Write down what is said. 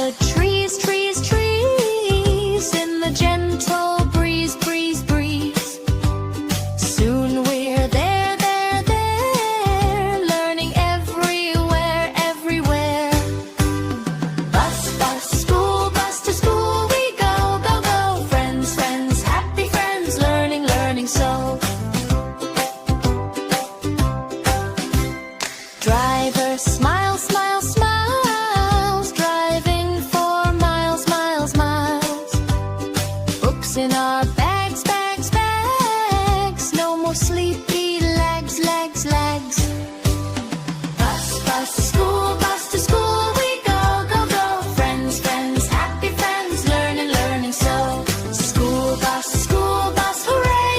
the trees, trees, trees, in the gentle breeze, breeze, breeze. Soon we're there, there, there, learning everywhere, everywhere. Bus, bus, school bus, to school we go, go, go. Friends, friends, happy friends, learning, learning so. Driver, smile.